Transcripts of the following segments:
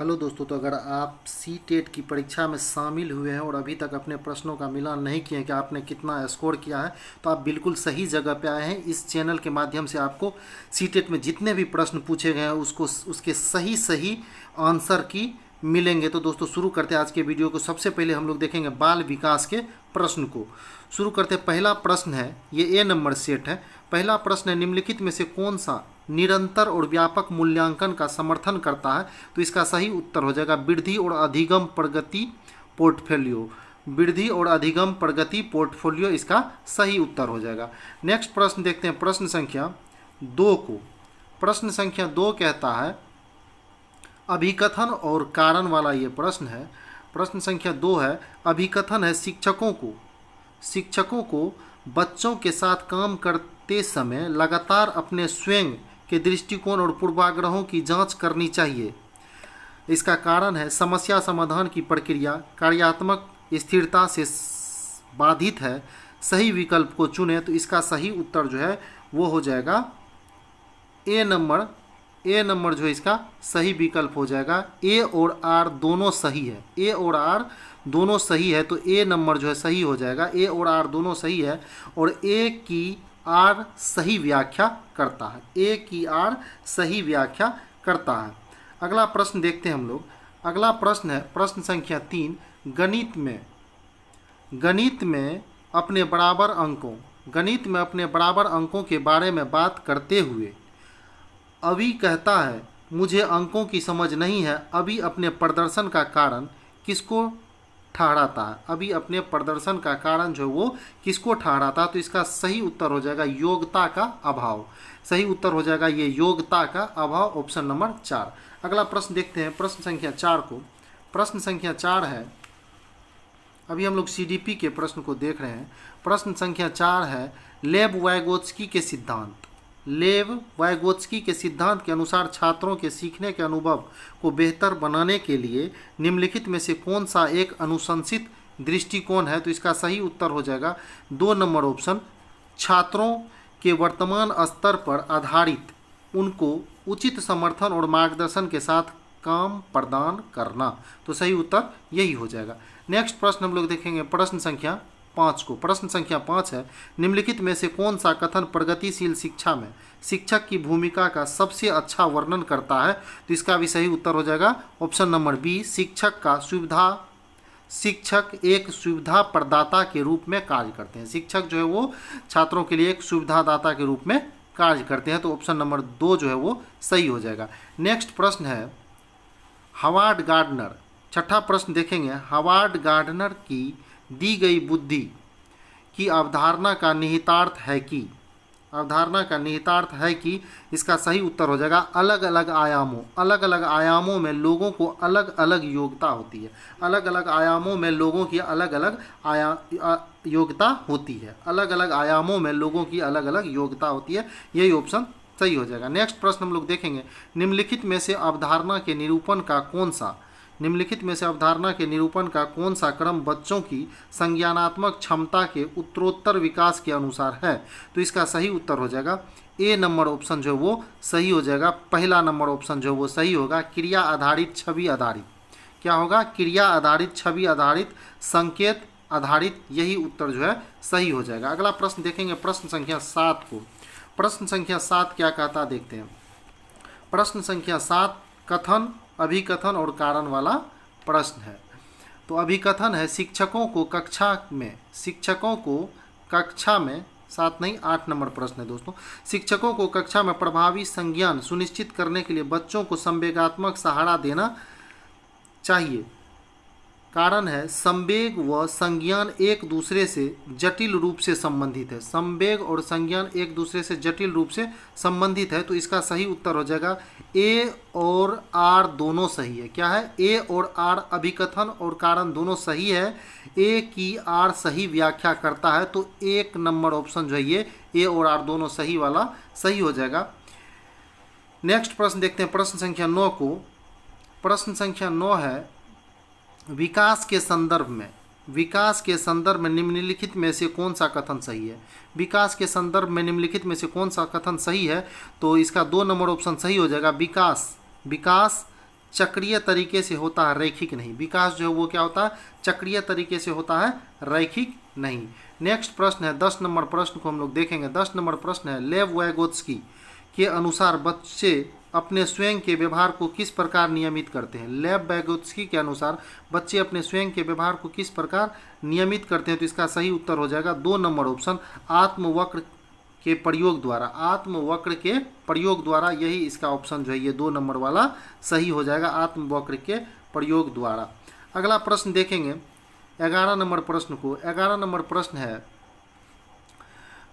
Hello दोस्तों, तो अगर आप सी टेट की परीक्षा में शामिल हुए हैं और अभी तक अपने प्रश्नों का मिलान नहीं किए हैं कि आपने कितना स्कोर किया है, तो आप बिल्कुल सही जगह पे आए हैं। इस चैनल के माध्यम से आपको सी टेट में जितने भी प्रश्न पूछे गए हैं उसके सही सही आंसर की मिलेंगे। तो दोस्तों शुरू करते हैं आज के वीडियो को। सबसे पहले हम लोग देखेंगे बाल विकास के प्रश्न को। शुरू करते हैं। पहला प्रश्न है, ये ए नंबर सेट है। पहला प्रश्न है, निम्नलिखित में से कौन सा निरंतर और व्यापक मूल्यांकन का समर्थन करता है? तो इसका सही उत्तर हो जाएगा वृद्धि और अधिगम प्रगति पोर्टफोलियो। वृद्धि और अधिगम प्रगति पोर्टफोलियो इसका सही उत्तर हो जाएगा। नेक्स्ट प्रश्न देखते हैं, प्रश्न संख्या 2 को। प्रश्न संख्या 2 कहता है, अभिकथन और कारण वाला ये प्रश्न है। प्रश्न संख्या 2 है, अभिकथन है, शिक्षकों को बच्चों के साथ काम करते समय लगातार अपने स्वयं के दृष्टिकोण और पूर्वाग्रहों की जांच करनी चाहिए। इसका कारण है, समस्या समाधान की प्रक्रिया कार्यात्मक स्थिरता से बाधित है। सही विकल्प को चुने। तो इसका सही उत्तर जो है वो हो जाएगा ए नंबर जो है इसका सही विकल्प हो जाएगा। ए और आर दोनों सही है। ए और आर दोनों सही है, तो ए नंबर जो है सही हो जाएगा। ए और आर दोनों सही है और ए की आर सही व्याख्या करता है। ए की आर सही व्याख्या करता है। अगला प्रश्न देखते हैं हम लोग। अगला प्रश्न है प्रश्न संख्या 3, गणित में अपने बराबर अंकों के बारे में बात करते हुए अभी कहता है, मुझे अंकों की समझ नहीं है। अभी अपने प्रदर्शन का कारण किसको ठहराता है? अभी अपने प्रदर्शन का कारण जो वो किसको ठहराता है? तो इसका सही उत्तर हो जाएगा योग्यता का अभाव। सही उत्तर हो जाएगा ये योग्यता का अभाव, ऑप्शन नंबर 4। अगला प्रश्न देखते हैं, प्रश्न संख्या 4 को। प्रश्न संख्या 4 है, अभी हम लोग सीडीपी के प्रश्न को देख रहे हैं। प्रश्न संख्या 4 है, लेव वाइगोत्स्की के सिद्धांत के अनुसार छात्रों के सीखने के अनुभव को बेहतर बनाने के लिए निम्नलिखित में से कौन सा एक अनुशंसित दृष्टिकोण है? तो इसका सही उत्तर हो जाएगा 2 नंबर ऑप्शन, छात्रों के वर्तमान स्तर पर आधारित उनको उचित समर्थन और मार्गदर्शन के साथ काम प्रदान करना। तो सही उत्तर यही हो जाएगा। नेक्स्ट प्रश्न हम लोग देखेंगे प्रश्न संख्या 5 को। प्रश्न संख्या 5 है, निम्नलिखित में से कौन सा कथन प्रगतिशील शिक्षा में शिक्षक की भूमिका का सबसे अच्छा वर्णन करता है? तो इसका भी सही उत्तर हो जाएगा ऑप्शन नंबर बी, शिक्षक एक सुविधा प्रदाता के रूप में कार्य करते हैं। शिक्षक जो है वो छात्रों के लिए एक सुविधादाता के रूप में कार्य करते हैं। तो ऑप्शन नंबर 2 जो है वो सही हो जाएगा। नेक्स्ट प्रश्न है, हावर्ड गार्डनर। छठा प्रश्न देखेंगे, हावर्ड गार्डनर की दी गई बुद्धि की अवधारणा का निहितार्थ है कि इसका सही उत्तर हो जाएगा अलग अलग आयामों में लोगों को अलग अलग योग्यता होती है। अलग अलग आयामों में लोगों की अलग अलग योग्यता होती है। अलग अलग आयामों में लोगों की अलग अलग योग्यता होती है। यही ऑप्शन सही हो जाएगा। नेक्स्ट प्रश्न हम लोग देखेंगे, निम्नलिखित में से अवधारणा के निरूपण का कौन सा क्रम बच्चों की संज्ञानात्मक क्षमता के उत्तरोत्तर विकास के अनुसार है? तो इसका सही उत्तर हो जाएगा ए नंबर ऑप्शन जो वो सही हो जाएगा। पहला नंबर ऑप्शन जो वो सही होगा, क्रिया आधारित छवि आधारित। क्या होगा? क्रिया आधारित छवि आधारित संकेत आधारित, यही उत्तर जो है सही हो जाएगा। अगला प्रश्न देखेंगे प्रश्न संख्या 7 को। प्रश्न संख्या 7 क्या कहता देखते हैं। प्रश्न संख्या 7 अभिकथन और कारण वाला प्रश्न है। तो अभिकथन है, शिक्षकों को कक्षा में 7 नहीं 8 नंबर प्रश्न है दोस्तों। शिक्षकों को कक्षा में प्रभावी संज्ञान सुनिश्चित करने के लिए बच्चों को संवेगात्मक सहारा देना चाहिए। कारण है, संवेग व संज्ञान एक दूसरे से जटिल रूप से संबंधित है। संवेग और संज्ञान एक दूसरे से जटिल रूप से संबंधित है। तो इसका सही उत्तर हो जाएगा ए और आर दोनों सही है। क्या है? ए और आर, अभिकथन और कारण दोनों सही है। ए की आर सही व्याख्या करता है। तो 1 नंबर ऑप्शन जो है ये ए और आर दोनों सही वाला सही हो जाएगा। नेक्स्ट प्रश्न देखते हैं प्रश्न संख्या 9 को। प्रश्न संख्या 9 है, विकास के संदर्भ में निम्नलिखित में से कौन सा कथन सही है? विकास के संदर्भ में निम्नलिखित में से कौन सा कथन सही है? तो इसका 2 नंबर ऑप्शन सही हो जाएगा। विकास चक्रीय तरीके से होता है, रैखिक नहीं। विकास जो है वो क्या होता है, चक्रीय तरीके से होता है, रैखिक नहीं। नेक्स्ट प्रश्न है 10 नंबर प्रश्न को हम लोग देखेंगे। 10 नंबर प्रश्न है लेव वैगोत्स्की के अनुसार बच्चे अपने स्वयं के व्यवहार को किस प्रकार नियमित करते हैं। लेव वैगोत्स्की के अनुसार बच्चे अपने स्वयं के व्यवहार को किस प्रकार नियमित करते हैं, तो इसका सही उत्तर हो जाएगा 2 नंबर ऑप्शन, आत्मवक्र के प्रयोग द्वारा। आत्मवक्र के प्रयोग द्वारा, यही इसका ऑप्शन जो है ये 2 नंबर वाला सही हो जाएगा, आत्मवक्र के प्रयोग द्वारा। अगला प्रश्न देखेंगे 11 नंबर प्रश्न को। 11 नंबर प्रश्न है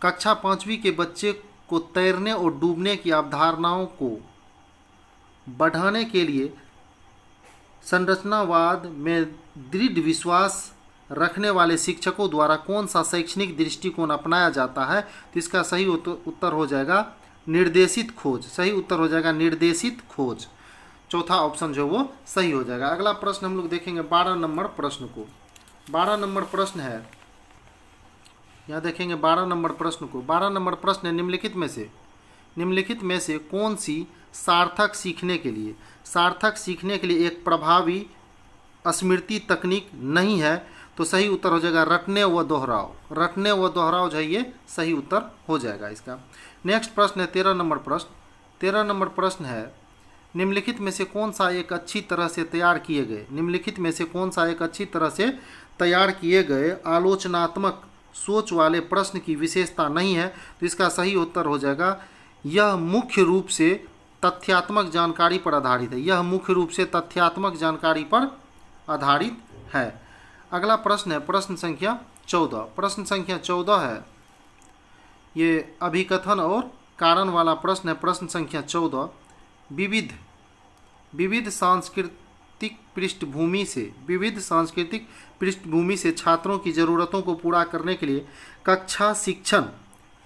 कक्षा 5वीं के बच्चे को तैरने और डूबने की अवधारणाओं को बढ़ाने के लिए संरचनावाद में दृढ़ विश्वास रखने वाले शिक्षकों द्वारा कौन सा शैक्षणिक दृष्टिकोण अपनाया जाता है, तो इसका सही उत्तर हो जाएगा निर्देशित खोज। सही उत्तर हो जाएगा निर्देशित खोज। चौथा ऑप्शन जो वो सही हो जाएगा। अगला प्रश्न हम लोग देखेंगे 12 नंबर प्रश्न को। 12 नंबर प्रश्न है, यहाँ देखेंगे 12 नंबर प्रश्न को। 12 नंबर प्रश्न है निम्नलिखित में से कौन सी सार्थक सीखने के लिए एक प्रभावी स्मृति तकनीक नहीं है, तो सही उत्तर हो जाएगा रटने व दोहराव। रटने व दोहराव जो है ये सही उत्तर हो जाएगा इसका। नेक्स्ट प्रश्न है 13 नंबर प्रश्न। 13 नंबर प्रश्न है निम्नलिखित में से कौन सा एक अच्छी तरह से तैयार किए गए आलोचनात्मक सोच वाले प्रश्न की विशेषता नहीं है, तो इसका सही उत्तर हो जाएगा यह मुख्य रूप से तथ्यात्मक जानकारी पर आधारित है। यह मुख्य रूप से तथ्यात्मक जानकारी पर आधारित है। अगला प्रश्न है प्रश्न संख्या 14। प्रश्न संख्या 14 है ये अभिकथन और कारण वाला प्रश्न है। प्रश्न संख्या 14 विविध सांस्कृतिक पृष्ठभूमि से छात्रों की ज़रूरतों को पूरा करने के लिए कक्षा शिक्षण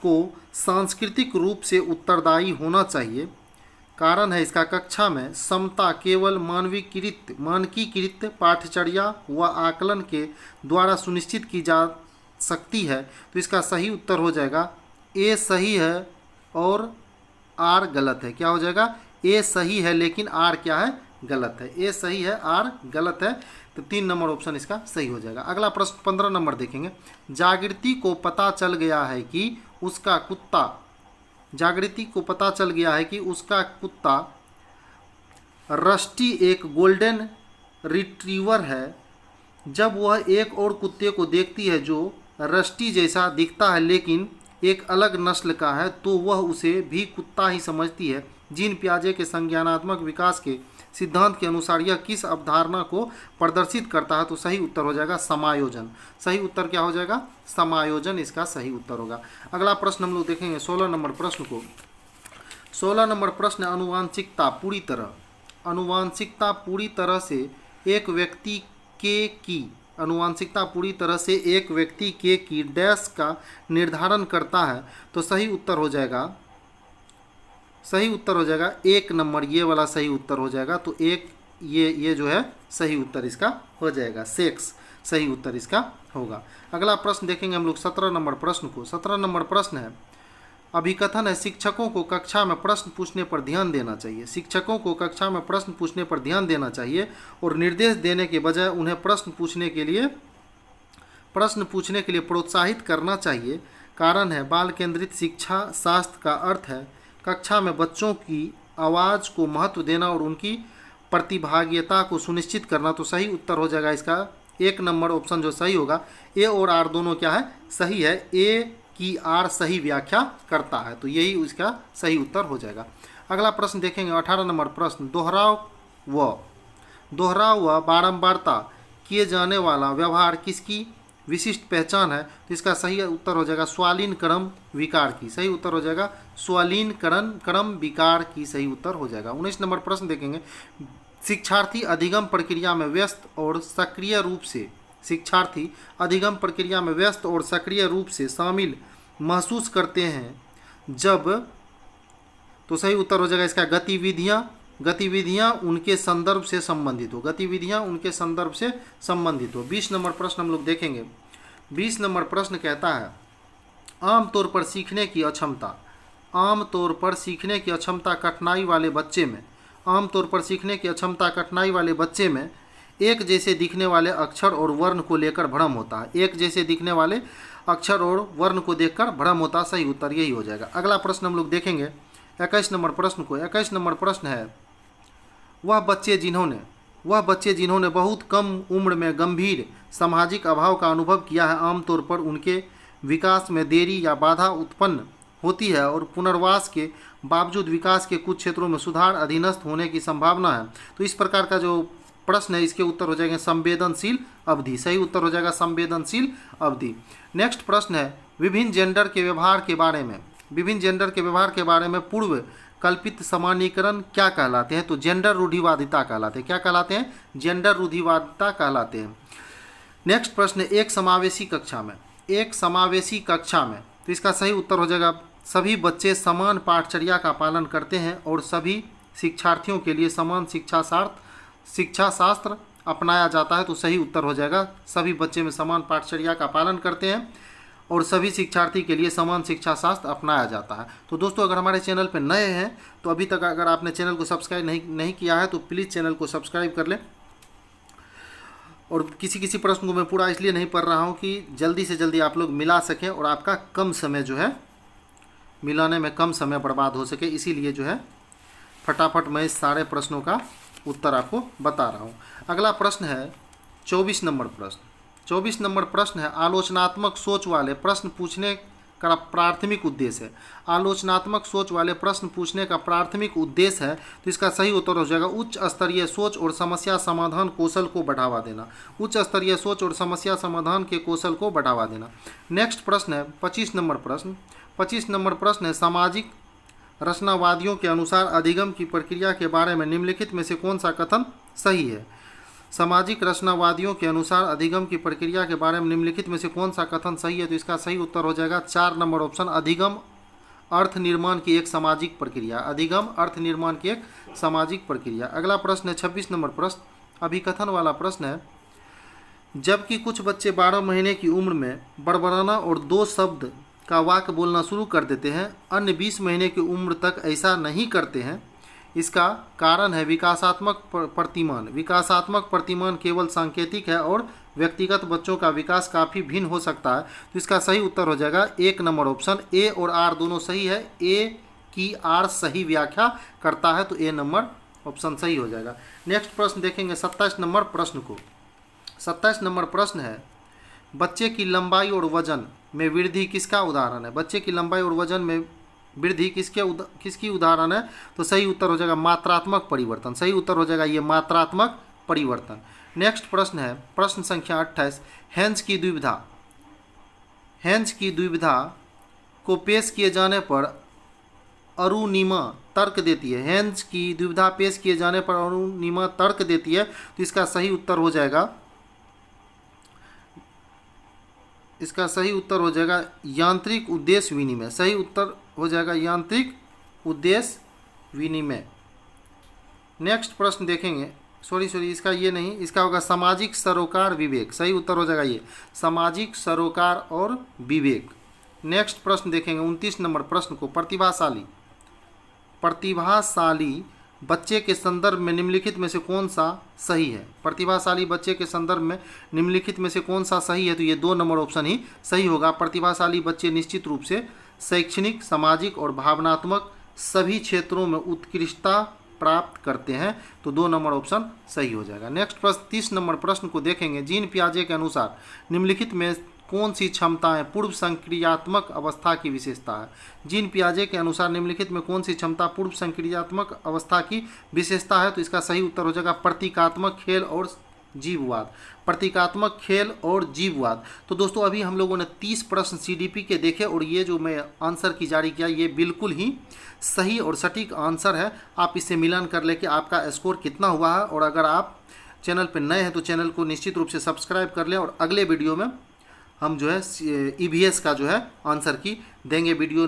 को सांस्कृतिक रूप से उत्तरदायी होना चाहिए। कारण है इसका कक्षा में समता केवल मानकीकृत पाठ्यचर्या व आकलन के द्वारा सुनिश्चित की जा सकती है, तो इसका सही उत्तर हो जाएगा ए सही है और आर गलत है। क्या हो जाएगा, ए सही है लेकिन आर क्या है, गलत है। ए सही है, आर गलत है, तो 3 नंबर ऑप्शन इसका सही हो जाएगा। अगला प्रश्न 15 नंबर देखेंगे। जागृति को पता चल गया है कि उसका कुत्ता रस्टी एक गोल्डन रिट्रीवर है। जब वह एक और कुत्ते को देखती है जो रस्टी जैसा दिखता है लेकिन एक अलग नस्ल का है, तो वह उसे भी कुत्ता ही समझती है। जीन पियाजे के संज्ञानात्मक विकास के सिद्धांत के अनुसार यह किस अवधारणा को प्रदर्शित करता है, तो सही उत्तर हो जाएगा समायोजन। सही उत्तर क्या हो जाएगा, समायोजन इसका सही उत्तर होगा। अगला प्रश्न हम लोग देखेंगे 16 नंबर प्रश्न को। 16 नंबर प्रश्न अनुवांशिकता पूरी तरह से एक व्यक्ति के की डैश का निर्धारण करता है, तो सही उत्तर हो जाएगा 1 नंबर, ये वाला सही उत्तर हो जाएगा। तो ये जो है सही उत्तर इसका हो जाएगा, सेक्स सही उत्तर इसका होगा। अगला प्रश्न देखेंगे हम लोग 17 नंबर प्रश्न को। 17 नंबर प्रश्न है अभिकथन है शिक्षकों को कक्षा में प्रश्न पूछने पर ध्यान देना चाहिए और निर्देश देने के बजाय उन्हें प्रश्न पूछने के लिए प्रोत्साहित करना चाहिए। कारण है बाल केंद्रित शिक्षा शास्त्र का अर्थ है कक्षा में बच्चों की आवाज़ को महत्व देना और उनकी प्रतिभागिता को सुनिश्चित करना, तो सही उत्तर हो जाएगा इसका 1 नंबर ऑप्शन जो सही होगा। ए और आर दोनों क्या है, सही है। ए की आर सही व्याख्या करता है, तो यही उसका सही उत्तर हो जाएगा। अगला प्रश्न देखेंगे 18 नंबर प्रश्न। दोहराव व बारंबारता किए जाने वाला व्यवहार किसकी विशिष्ट पहचान है, तो इसका सही उत्तर हो जाएगा स्वालीन क्रम विकार की। सही उत्तर हो जाएगा स्वालीन क्रम विकार की सही उत्तर हो जाएगा। 19 नंबर प्रश्न देखेंगे। शिक्षार्थी अधिगम प्रक्रिया में व्यस्त और सक्रिय रूप से शामिल महसूस करते हैं जब, तो सही उत्तर हो जाएगा इसका गतिविधियां उनके संदर्भ से संबंधित हो। 20 नंबर प्रश्न हम लोग देखेंगे। 20 नंबर प्रश्न कहता है आमतौर पर सीखने की अक्षमता कठिनाई वाले बच्चे में आमतौर पर सीखने की अक्षमता कठिनाई वाले बच्चे में एक जैसे दिखने वाले अक्षर और वर्ण को लेकर भ्रम होता है। एक जैसे दिखने वाले अक्षर और वर्ण को देखकर भ्रम होता है। सही उत्तर यही हो जाएगा। अगला प्रश्न हम लोग देखेंगे 21 नंबर प्रश्न को। 21 नंबर प्रश्न है, वह बच्चे जिन्होंने बहुत कम उम्र में गंभीर सामाजिक अभाव का अनुभव किया है, आमतौर पर उनके विकास में देरी या बाधा उत्पन्न होती है और पुनर्वास के बावजूद विकास के कुछ क्षेत्रों में सुधार अधीनस्थ होने की संभावना है। तो इस प्रकार का जो प्रश्न है इसके उत्तर हो जाएंगे संवेदनशील अवधि। सही उत्तर हो जाएगा संवेदनशील अवधि। नेक्स्ट प्रश्न है, विभिन्न जेंडर के व्यवहार के बारे में पूर्व कल्पित सामान्यीकरण क्या कहलाते हैं? तो जेंडर रूढ़िवादिता कहलाते हैं। क्या कहलाते हैं? जेंडर रूढ़िवादिता कहलाते हैं। नेक्स्ट प्रश्न है, एक समावेशी कक्षा में तो इसका सही उत्तर हो जाएगा सभी बच्चे समान पाठचर्या का पालन करते हैं और सभी शिक्षार्थियों के लिए समान शिक्षा शास्त्र अपनाया जाता है। तो सही उत्तर हो जाएगा सभी बच्चे में समान पाठचर्या का पालन करते हैं और सभी शिक्षार्थी के लिए समान शिक्षा शास्त्र अपनाया जाता है। तो दोस्तों, अगर हमारे चैनल पर नए हैं तो अभी तक अगर आपने चैनल को सब्सक्राइब नहीं किया है तो प्लीज़ चैनल को सब्सक्राइब कर लें। और किसी प्रश्न को मैं पूरा इसलिए नहीं पढ़ रहा हूँ कि जल्दी से जल्दी आप लोग मिला सकें और आपका कम समय जो है मिलाने में कम समय बर्बाद हो सके, इसीलिए जो है फटाफट मैं इस सारे प्रश्नों का उत्तर आपको बता रहा हूँ। अगला प्रश्न है 24 नंबर प्रश्न। 24 नंबर प्रश्न है, आलोचनात्मक सोच वाले प्रश्न पूछने का प्राथमिक उद्देश्य है। आलोचनात्मक सोच वाले प्रश्न पूछने का प्राथमिक उद्देश्य है। तो इसका सही उत्तर हो जाएगा उच्च स्तरीय सोच और समस्या समाधान कौशल को बढ़ावा देना। उच्च स्तरीय सोच और समस्या समाधान के कौशल को बढ़ावा देना। नेक्स्ट प्रश्न है 25 नंबर प्रश्न। 25 नंबर प्रश्न है, सामाजिक रचनावादियों के अनुसार अधिगम की प्रक्रिया के बारे में निम्नलिखित में से कौन सा कथन सही है? सामाजिक रचनावादियों के अनुसार अधिगम की प्रक्रिया के बारे में निम्नलिखित में से कौन सा कथन सही है? तो इसका सही उत्तर हो जाएगा 4 नंबर ऑप्शन, अधिगम अर्थ निर्माण की एक सामाजिक प्रक्रिया। अधिगम अर्थ निर्माण की एक सामाजिक प्रक्रिया। अगला प्रश्न है 26 नंबर प्रश्न, अभिकथन वाला प्रश्न है, जबकि कुछ बच्चे 12 महीने की उम्र में बड़बड़ाना और 2 शब्द का वाक्य बोलना शुरू कर देते हैं, अन्य 20 महीने की उम्र तक ऐसा नहीं करते हैं। इसका कारण है विकासात्मक प्रतिमान। विकासात्मक प्रतिमान केवल सांकेतिक है और व्यक्तिगत बच्चों का विकास काफ़ी भिन्न हो सकता है। तो इसका सही उत्तर हो जाएगा 1 नंबर ऑप्शन, ए और आर दोनों सही है। ए की आर सही व्याख्या करता है, तो ए नंबर ऑप्शन सही हो जाएगा। नेक्स्ट प्रश्न देखेंगे 27 नंबर प्रश्न को। 27 नंबर प्रश्न है, बच्चे की लंबाई और वजन में वृद्धि किसका उदाहरण है? बच्चे की लंबाई और वजन में वृद्धि किसकी उदाहरण है? तो सही उत्तर हो जाएगा मात्रात्मक परिवर्तन। सही उत्तर हो जाएगा ये मात्रात्मक परिवर्तन। नेक्स्ट प्रश्न है प्रश्न संख्या 28, हेंज की द्विविधा को पेश किए जाने पर अरुणिमा तर्क देती है। हेंज की द्विविधा पेश किए जाने पर अरुणिमा तर्क देती है। तो इसका सही उत्तर हो जाएगा यांत्रिक उद्देश्य विनिमय। सही उत्तर हो जाएगा यांत्रिक उद्देश्य विनिमय। नेक्स्ट प्रश्न देखेंगे, इसका ये नहीं, इसका होगा सामाजिक सरोकार विवेक। सही उत्तर हो जाएगा ये सामाजिक सरोकार और विवेक। नेक्स्ट प्रश्न देखेंगे 29 नंबर प्रश्न को, प्रतिभाशाली बच्चे के संदर्भ में निम्नलिखित में से कौन सा सही है? प्रतिभाशाली बच्चे के संदर्भ में निम्नलिखित में से कौन सा सही है? तो ये 2 नंबर ऑप्शन ही सही होगा। प्रतिभाशाली बच्चे निश्चित रूप से शैक्षणिक, सामाजिक और भावनात्मक सभी क्षेत्रों में उत्कृष्टता प्राप्त करते हैं। तो 2 नंबर ऑप्शन सही हो जाएगा। नेक्स्ट प्रश्न 30 नंबर प्रश्न को देखेंगे, जीन पियाजे के अनुसार निम्नलिखित में कौन सी क्षमताएं पूर्व संक्रियात्मक अवस्था की विशेषता है? जीन पियाजे के अनुसार निम्नलिखित में कौन सी क्षमता पूर्व संक्रियात्मक अवस्था की विशेषता है? तो इसका सही उत्तर हो जाएगा प्रतीकात्मक खेल और जीववाद। प्रतीकात्मक खेल और जीववाद। तो दोस्तों, अभी हम लोगों ने 30 प्रश्न सीडीपी के देखे और ये जो मैं आंसर की जारी किया ये बिल्कुल ही सही और सटीक आंसर है। आप इससे मिलान कर ले कि आपका स्कोर कितना हुआ है। और अगर आप चैनल पर नए हैं तो चैनल को निश्चित रूप से सब्सक्राइब कर लें। और अगले वीडियो में हम जो है ईवीएस का जो है आंसर की देंगे। वीडियो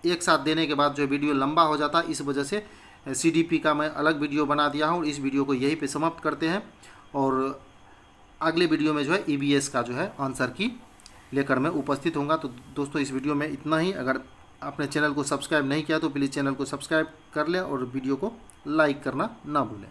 एक साथ देने के बाद जो है वीडियो लंबा हो जाता है, इस वजह से सीडीपी का मैं अलग वीडियो बना दिया हूँ। और इस वीडियो को यहीं पे समाप्त करते हैं और अगले वीडियो में जो है ईवीएस का जो है आंसर की लेकर मैं उपस्थित होऊंगा। तो दोस्तों, इस वीडियो में इतना ही। अगर आपने चैनल को सब्सक्राइब नहीं किया तो प्लीज़ चैनल को सब्सक्राइब कर लें और वीडियो को लाइक करना ना भूलें।